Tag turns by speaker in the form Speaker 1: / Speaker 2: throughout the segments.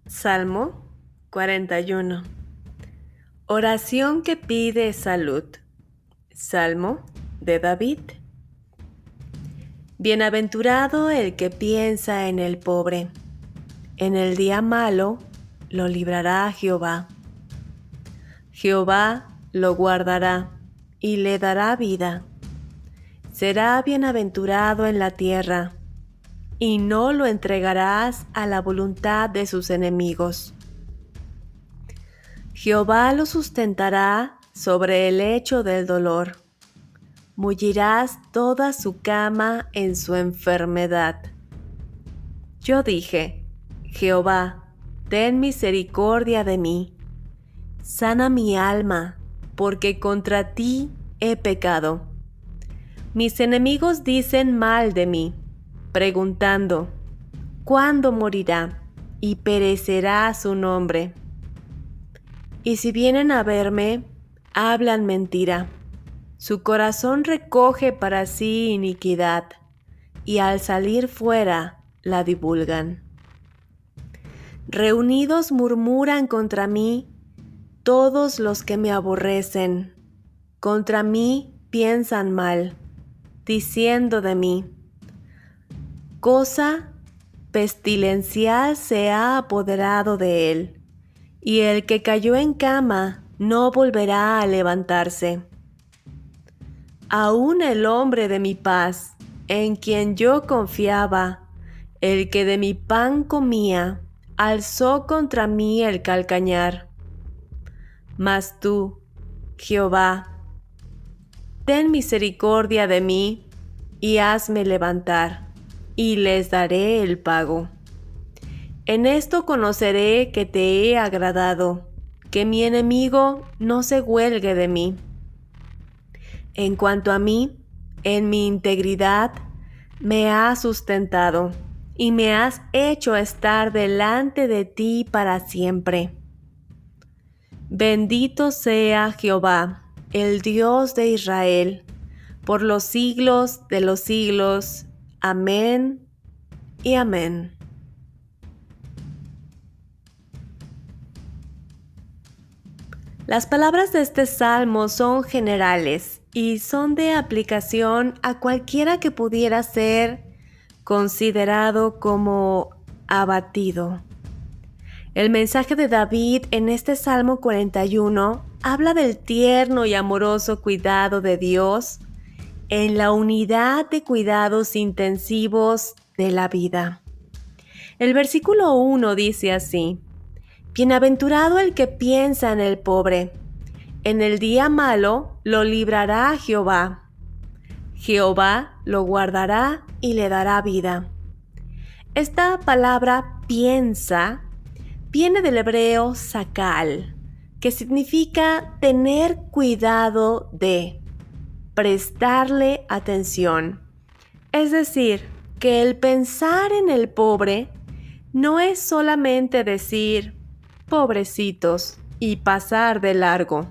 Speaker 1: Salmo 41. Oración que pide salud. Salmo de David. Bienaventurado el que piensa en el pobre. En el día malo lo librará Jehová. Jehová lo guardará y le dará vida. Será bienaventurado en la tierra, y no lo entregarás a la voluntad de sus enemigos. Jehová lo sustentará sobre el lecho del dolor. Mullirás toda su cama en su enfermedad. Yo dije: Jehová, ten misericordia de mí. Sana mi alma, porque contra ti he pecado. Mis enemigos dicen mal de mí, preguntando: ¿cuándo morirá y perecerá su nombre? Y si vienen a verme, hablan mentira. Su corazón recoge para sí iniquidad, y al salir fuera la divulgan. Reunidos murmuran contra mí todos los que me aborrecen. Contra mí piensan mal, diciendo de mí: cosa pestilencial se ha apoderado de él, y el que cayó en cama no volverá a levantarse. Aún el hombre de mi paz, en quien yo confiaba, el que de mi pan comía, alzó contra mí el calcañar. Mas tú, Jehová, ten misericordia de mí y hazme levantar, y les daré el pago. En esto conoceré que te he agradado, que mi enemigo no se huelgue de mí. En cuanto a mí, en mi integridad me has sustentado, y me has hecho estar delante de ti para siempre. Bendito sea Jehová, el Dios de Israel, por los siglos de los siglos. Amén y amén. Las palabras de este salmo son generales y son de aplicación a cualquiera que pudiera ser considerado como abatido. El mensaje de David en este Salmo 41 habla del tierno y amoroso cuidado de Dios en la unidad de cuidados intensivos de la vida. El versículo 1 dice así: Bienaventurado el que piensa en el pobre. En el día malo lo librará Jehová. Jehová lo guardará y le dará vida. Esta palabra piensa viene del hebreo sakal, que significa tener cuidado de, prestarle atención. Es decir, que el pensar en el pobre no es solamente decir pobrecitos y pasar de largo,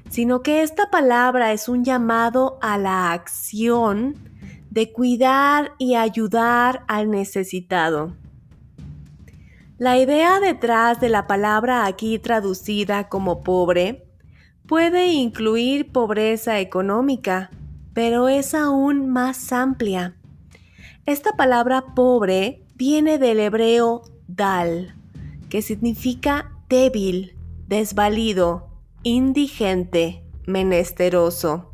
Speaker 1: sino que esta palabra es un llamado a la acción de cuidar y ayudar al necesitado. La idea detrás de la palabra aquí traducida como pobre puede incluir pobreza económica, pero es aún más amplia. Esta palabra pobre viene del hebreo dal, que significa débil, desvalido, indigente, menesteroso.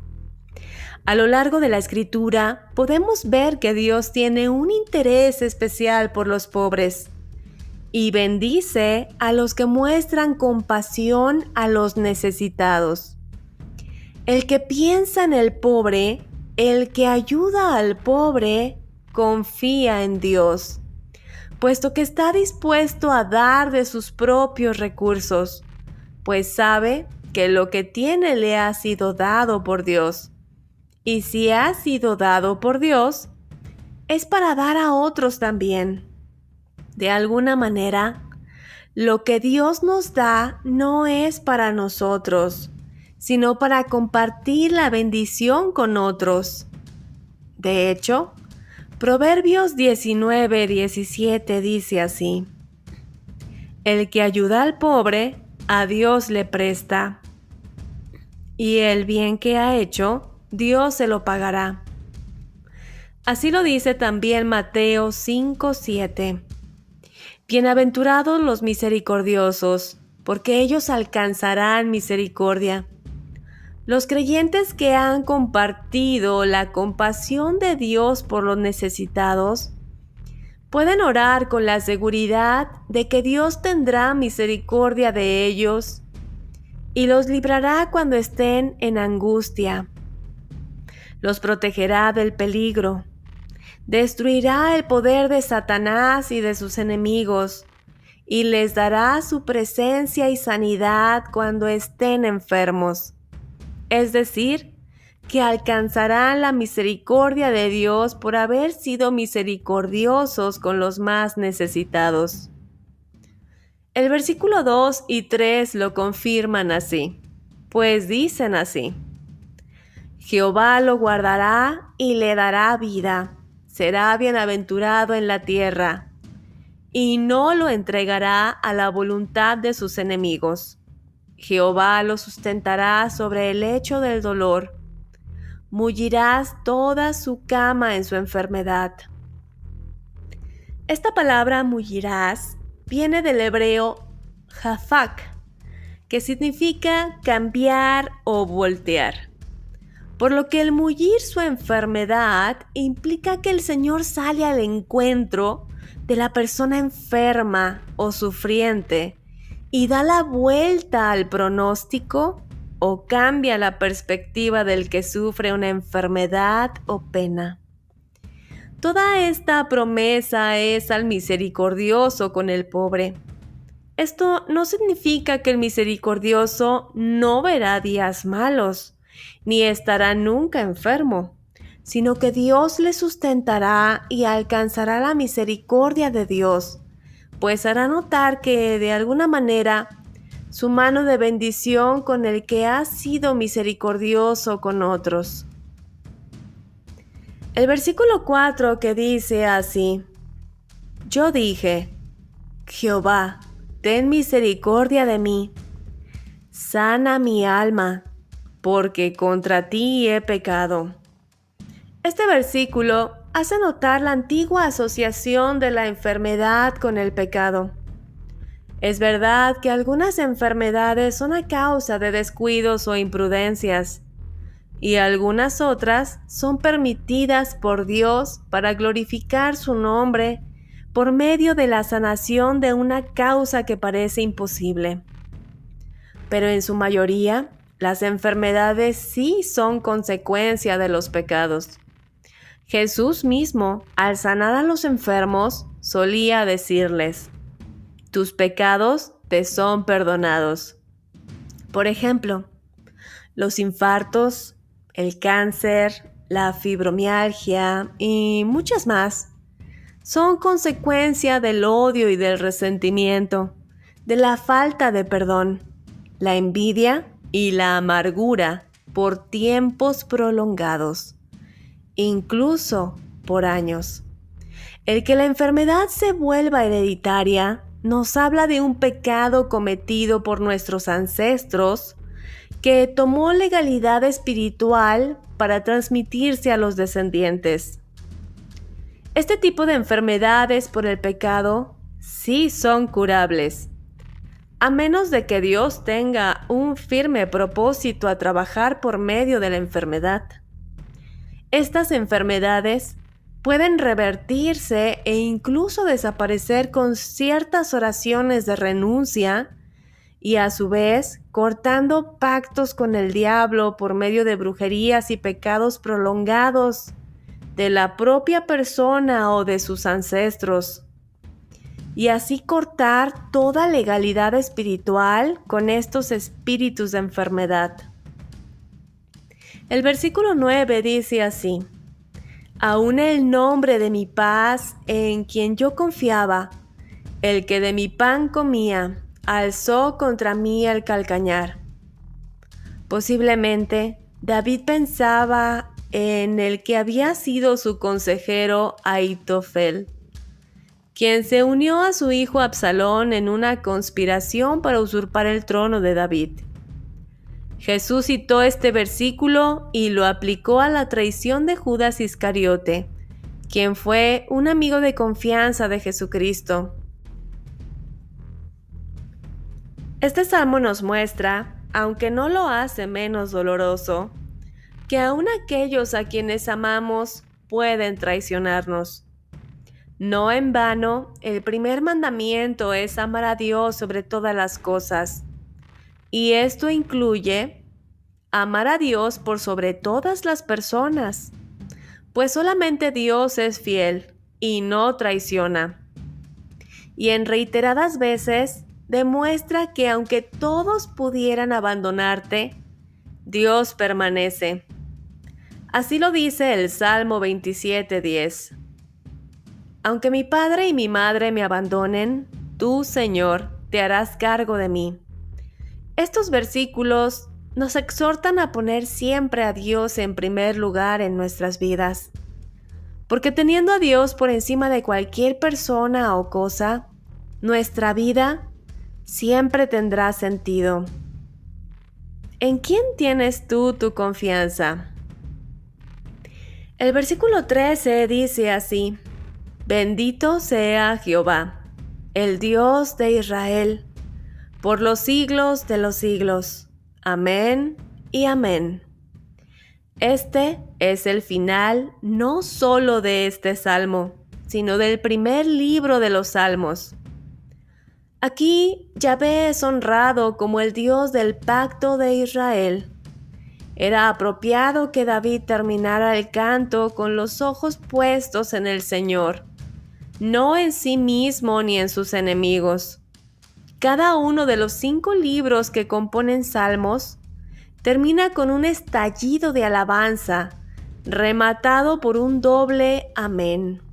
Speaker 1: A lo largo de la Escritura podemos ver que Dios tiene un interés especial por los pobres y bendice a los que muestran compasión a los necesitados. El que piensa en el pobre, el que ayuda al pobre, confía en Dios, puesto que está dispuesto a dar de sus propios recursos, pues sabe que lo que tiene le ha sido dado por Dios. Y si ha sido dado por Dios, es para dar a otros también. De alguna manera, lo que Dios nos da no es para nosotros, sino para compartir la bendición con otros. De hecho, Proverbios 19:17 dice así: El que ayuda al pobre, a Dios le presta, y el bien que ha hecho, Dios se lo pagará. Así lo dice también Mateo 5:7. Bienaventurados los misericordiosos, porque ellos alcanzarán misericordia. Los creyentes que han compartido la compasión de Dios por los necesitados pueden orar con la seguridad de que Dios tendrá misericordia de ellos y los librará cuando estén en angustia. Los protegerá del peligro. Destruirá el poder de Satanás y de sus enemigos, y les dará su presencia y sanidad cuando estén enfermos. Es decir, que alcanzarán la misericordia de Dios por haber sido misericordiosos con los más necesitados. El versículo 2 y 3 lo confirman así, pues dicen así: Jehová lo guardará y le dará vida. Será bienaventurado en la tierra, y no lo entregará a la voluntad de sus enemigos. Jehová lo sustentará sobre el lecho del dolor. Mullirás toda su cama en su enfermedad. Esta palabra mullirás viene del hebreo jafak, que significa cambiar o voltear. Por lo que el mullir su enfermedad implica que el Señor sale al encuentro de la persona enferma o sufriente y da la vuelta al pronóstico o cambia la perspectiva del que sufre una enfermedad o pena. Toda esta promesa es al misericordioso con el pobre. Esto no significa que el misericordioso no verá días malos, ni estará nunca enfermo, sino que Dios le sustentará y alcanzará la misericordia de Dios, pues hará notar que de alguna manera su mano de bendición con el que ha sido misericordioso con otros. El versículo 4 que dice así: Yo dije, Jehová, ten misericordia de mí, sana mi alma, porque contra ti he pecado. Este versículo hace notar la antigua asociación de la enfermedad con el pecado. Es verdad que algunas enfermedades son a causa de descuidos o imprudencias, y algunas otras son permitidas por Dios para glorificar su nombre por medio de la sanación de una causa que parece imposible. Pero en su mayoría, las enfermedades sí son consecuencia de los pecados. Jesús mismo, al sanar a los enfermos, solía decirles: tus pecados te son perdonados. Por ejemplo, los infartos, el cáncer, la fibromialgia y muchas más son consecuencia del odio y del resentimiento, de la falta de perdón, la envidia y la amargura por tiempos prolongados, incluso por años. El que la enfermedad se vuelva hereditaria nos habla de un pecado cometido por nuestros ancestros que tomó legalidad espiritual para transmitirse a los descendientes. Este tipo de enfermedades por el pecado sí son curables, a menos de que Dios tenga un firme propósito a trabajar por medio de la enfermedad. Estas enfermedades pueden revertirse e incluso desaparecer con ciertas oraciones de renuncia y a su vez cortando pactos con el diablo por medio de brujerías y pecados prolongados de la propia persona o de sus ancestros, y así cortar toda legalidad espiritual con estos espíritus de enfermedad. El versículo 9 dice así: aún el nombre de mi paz en quien yo confiaba, el que de mi pan comía, alzó contra mí el calcañar. Posiblemente David pensaba en el que había sido su consejero Ahitofel, quien se unió a su hijo Absalón en una conspiración para usurpar el trono de David. Jesús citó este versículo y lo aplicó a la traición de Judas Iscariote, quien fue un amigo de confianza de Jesucristo. Este salmo nos muestra, aunque no lo hace menos doloroso, que aun aquellos a quienes amamos pueden traicionarnos. No en vano, el primer mandamiento es amar a Dios sobre todas las cosas. Y esto incluye amar a Dios por sobre todas las personas, pues solamente Dios es fiel y no traiciona. Y en reiteradas veces demuestra que aunque todos pudieran abandonarte, Dios permanece. Así lo dice el Salmo 27:10. Aunque mi padre y mi madre me abandonen, tú, Señor, te harás cargo de mí. Estos versículos nos exhortan a poner siempre a Dios en primer lugar en nuestras vidas, porque teniendo a Dios por encima de cualquier persona o cosa, nuestra vida siempre tendrá sentido. ¿En quién tienes tú tu confianza? El versículo 13 dice así: Bendito sea Jehová, el Dios de Israel, por los siglos de los siglos. Amén y amén. Este es el final no solo de este salmo, sino del primer libro de los salmos. Aquí Yahvé es honrado como el Dios del pacto de Israel. Era apropiado que David terminara el canto con los ojos puestos en el Señor, no en sí mismo ni en sus enemigos. Cada uno de los 5 libros que componen Salmos termina con un estallido de alabanza, rematado por un doble amén.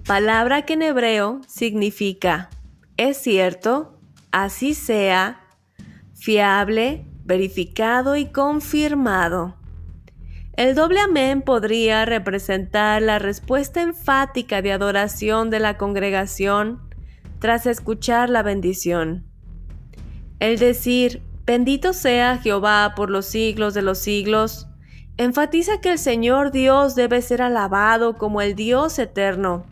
Speaker 1: Palabra que en hebreo significa: es cierto, así sea, fiable, verificado y confirmado. El doble amén podría representar la respuesta enfática de adoración de la congregación tras escuchar la bendición. El decir, bendito sea Jehová por los siglos de los siglos, enfatiza que el Señor Dios debe ser alabado como el Dios eterno,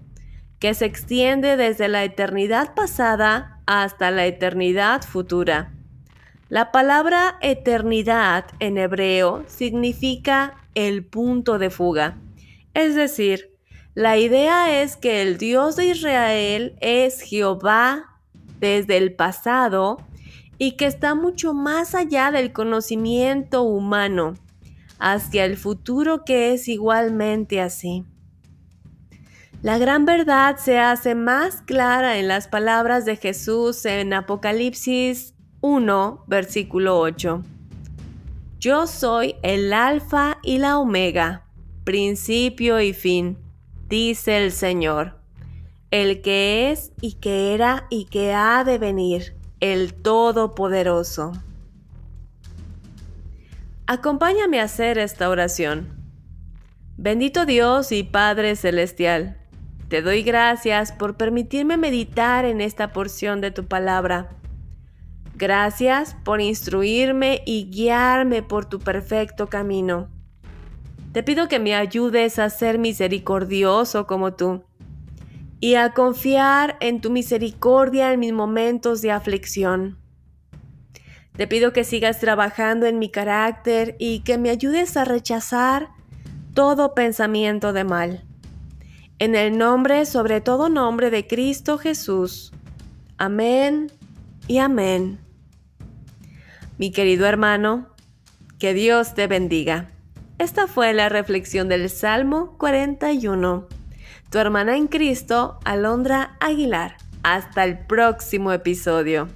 Speaker 1: que se extiende desde la eternidad pasada hasta la eternidad futura. La palabra eternidad en hebreo significa el punto de fuga, es decir, la idea es que el Dios de Israel es Jehová desde el pasado y que está mucho más allá del conocimiento humano, hacia el futuro que es igualmente así. La gran verdad se hace más clara en las palabras de Jesús en Apocalipsis 1, versículo 8. Yo soy el Alfa y la Omega, principio y fin, dice el Señor, el que es y que era y que ha de venir, el Todopoderoso. Acompáñame a hacer esta oración. Bendito Dios y Padre Celestial, te doy gracias por permitirme meditar en esta porción de tu palabra. Gracias por instruirme y guiarme por tu perfecto camino. Te pido que me ayudes a ser misericordioso como tú y a confiar en tu misericordia en mis momentos de aflicción. Te pido que sigas trabajando en mi carácter y que me ayudes a rechazar todo pensamiento de mal. En el nombre, sobre todo nombre de Cristo Jesús. Amén y amén. Mi querido hermano, que Dios te bendiga. Esta fue la reflexión del Salmo 41. Tu hermana en Cristo, Alondra Aguilar. Hasta el próximo episodio.